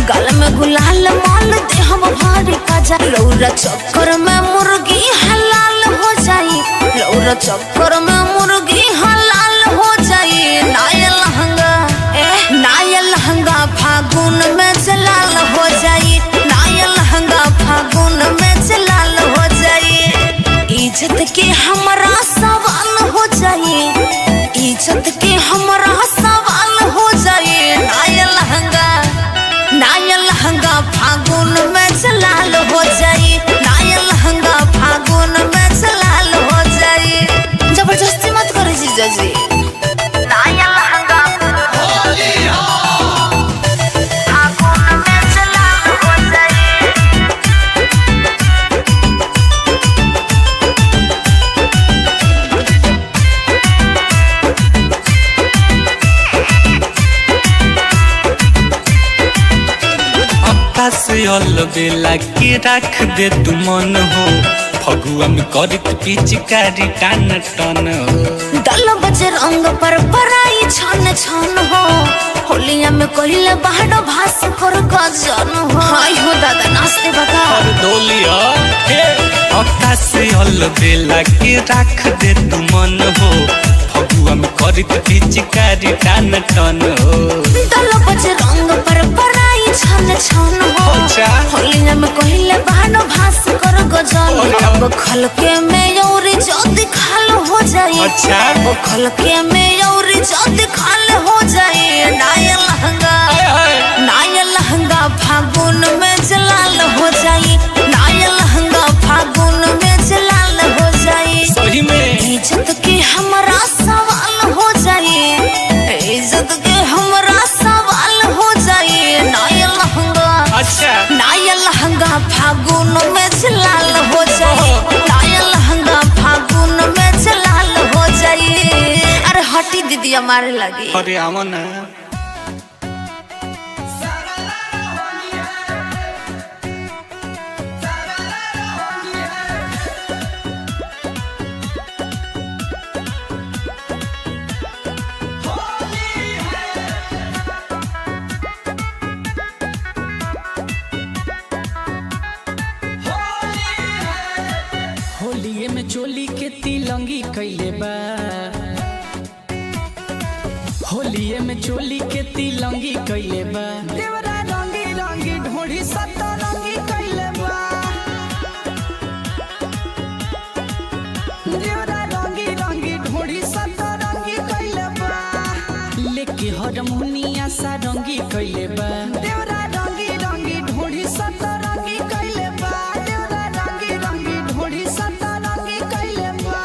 गल में गुलाल माल दे हम भारी काजा। लौरा चक्कर में मुर्गी हलाल हो जाई, लौरा चक्कर में मुर्गी हलाल हो जाई। नाया लहंगा नाया लहंगा फागुन में जलाल हो जाई, नाया लहंगा फागुन में जलाल हो जाई। इज्जत के हमरा सवाल हो जाई, इज्जत के हमरा सवाल हो जाई। नाया लहंगा फागुन में जलाल हो जाई, नाया लहंगा फागुन में जलाल हो जाई। जबरदस्ती मत करो जीजा जी। नाया लहंगा फागुन में जलाल हो जाई। बेला के रख दे तू मन हो, फगुआ में करत पिचकारी टान टन हो। दल बजे रंग पर पराई छन छन हो, होलिया में कोइले बाहर भास कर गजन हो। हाय हो दादा नाचते बता और डोलिया हे आकाश अल बेला के रख दे तू मन हो, फगुआ में करत पिचकारी टान टन हो। दल बजे रंग पर पराई छन छन हो, होलिया में कोइले बाहर भास कर गजन। अब खलके में औरी जल्दी खाल हो जाई, अच्छा वो खलके में औरी जल्दी खाल हो जाई। नाया लहंगा फागुन में जलाल हो जाई, नाया लहंगा फागुन में जलाल हो जाई। सही में इज्जत के हमरा सवाल हो जाई, इज्जत के हमरा सवाल हो जाई। नाया लहंगा अच्छा नाया लहंगा फागुन में जलाल हो जाई, नाया लहंगा फागुन में जलाल हो जाई। अरे हटी दीदी हमारे लगी। अरे आवन होलिये में चोली के तिलंगी कैले बा, होलिये में चोली के तिलंगी कैले बा। देवरा रंगी रंगी ढोढ़ी सतरंगी कैले बा, देवरा रंगी रंगी ढोढ़ी सतरंगी कैले बा। लेके हरमुनिया सारंगी कैले बा, देवरा रंगी रंगी ढोढ़ी सतरंगी कैले बा, देवरा रंगी रंगी ढोढ़ी सतरंगी कैले बा,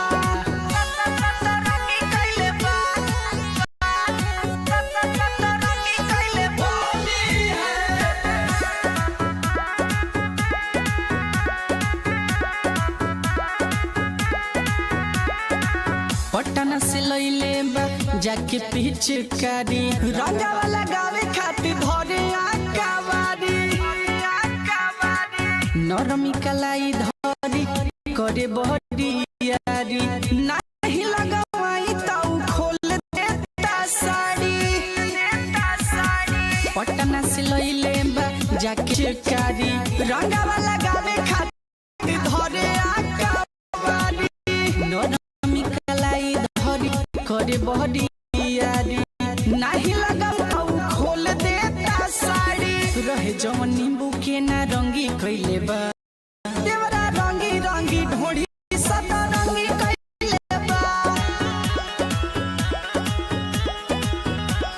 सतरंगी कैले बा, सतरंगी कैले बा। पटना से लइले बा जाके पिचकारी, रंगावा लगावे खातिर धरे आकावारी। नरमी कलाई धरी करे बहरियारी, नाही लगावाई ताऊ खोल देता साड़ी। पटना से लइले बा जाके पिचकारी, रंगावा लगावे खातिर धरे आकावारी। नरमी कलाई धरी करे बहरियारी, नाही लगाऊ खोल देता साड़ी। रहे जवन नींबू के ना रंगी कैले बा, देवरा रंगी रंगी ढोढ़ी सतरंगी कैले बा,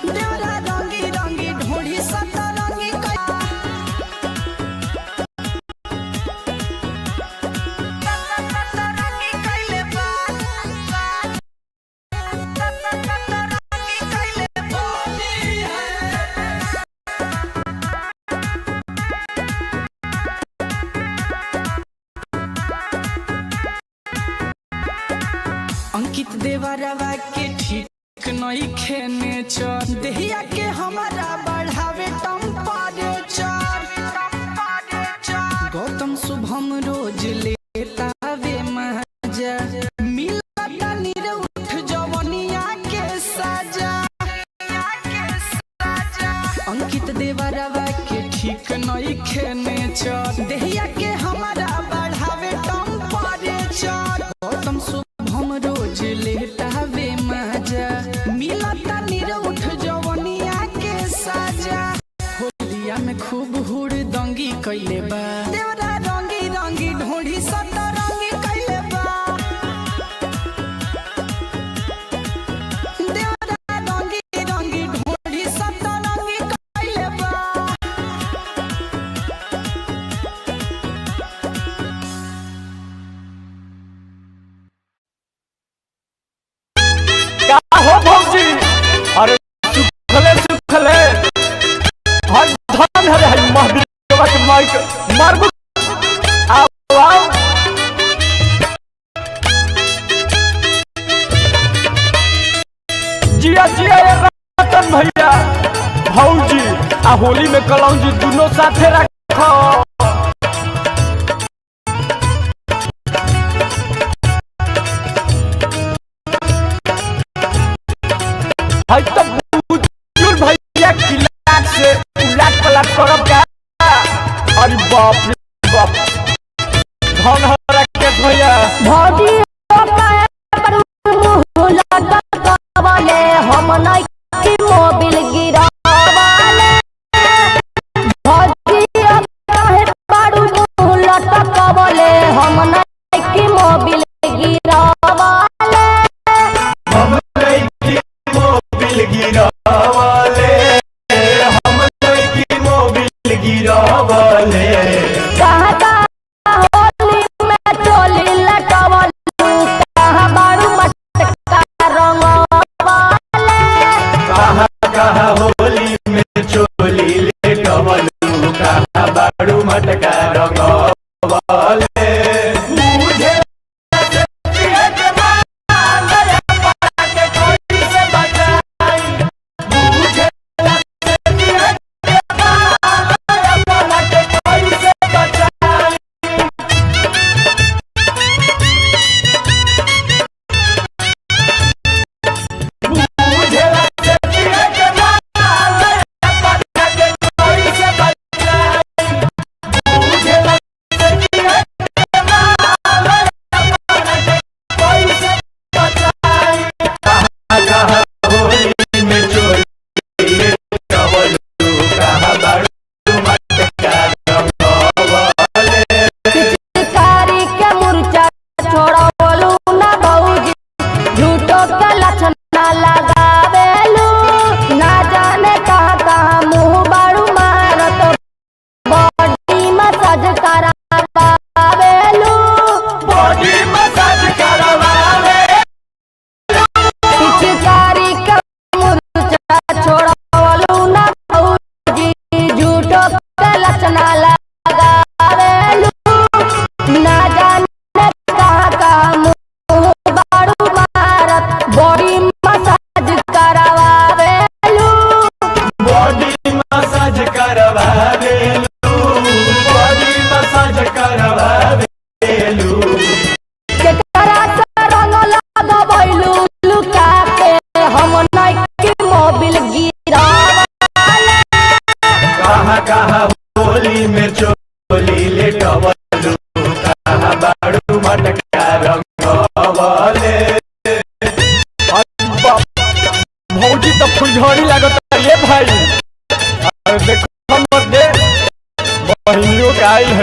देवरा रंगी रंगी ढोढ़ी सतरंगी कैले बा, सतरंगी कैले बा, सतरंगी कैले बा। अंकित देवरवा के ठीक नहीं खेने चर, देहिया के हमारा बढ़ावे टेम्परेचर। गौतम शुभम रोज लेता वे मजा, मिलता निरउठ जवनिया के सजा। अंकित देवरवा के ठीक नहीं खेने चल देहिया के हमारा बढ़ावे टेम्परेचर गौतम शुभम रोज लेटावे मजा मिलता निरउठ जवनिया के साजा होलिया में खूब हुड़दंगी कइले बा देवरा रंगी रंगी ढोढ़ी सतरंगी कइले बा देवरा रंगी रंगी ढोढ़ी सतरंगी कइले बा हो भौजी अरे सुखले हर धन है महावीर के माइक मारबू आओ जिया जिया ये रतन भैया भौजी आ होली में कलौजी दोनों साथे रखो भाई तो बुजुर्ग भैया किलाट से उलट पलट करब का अरे बाप रे बाप धन हरा के भैया भौजी पर लटकवाले हम नहीं की मोबिल गिरावाले भौजी काहे पाड़ू लटकवाले हम नहीं की मोबिल गिरावाले हम नहीं की मोबिल गिरावाले हम नहीं की मोबिल गिरावाले कहाँ होली में चोली लटवालू कहाँ बारू मटका रंगवाले कहाँ होली में चोली लेटवलू कहाँ बारू मटका रंगवाले कहाँ होली में चोली लेटवलू कहाँ बारू मटका रंगवाले भौजी तो फुलझड़ी लागत ये भाई देखो हमर दे बहिनियों के आई है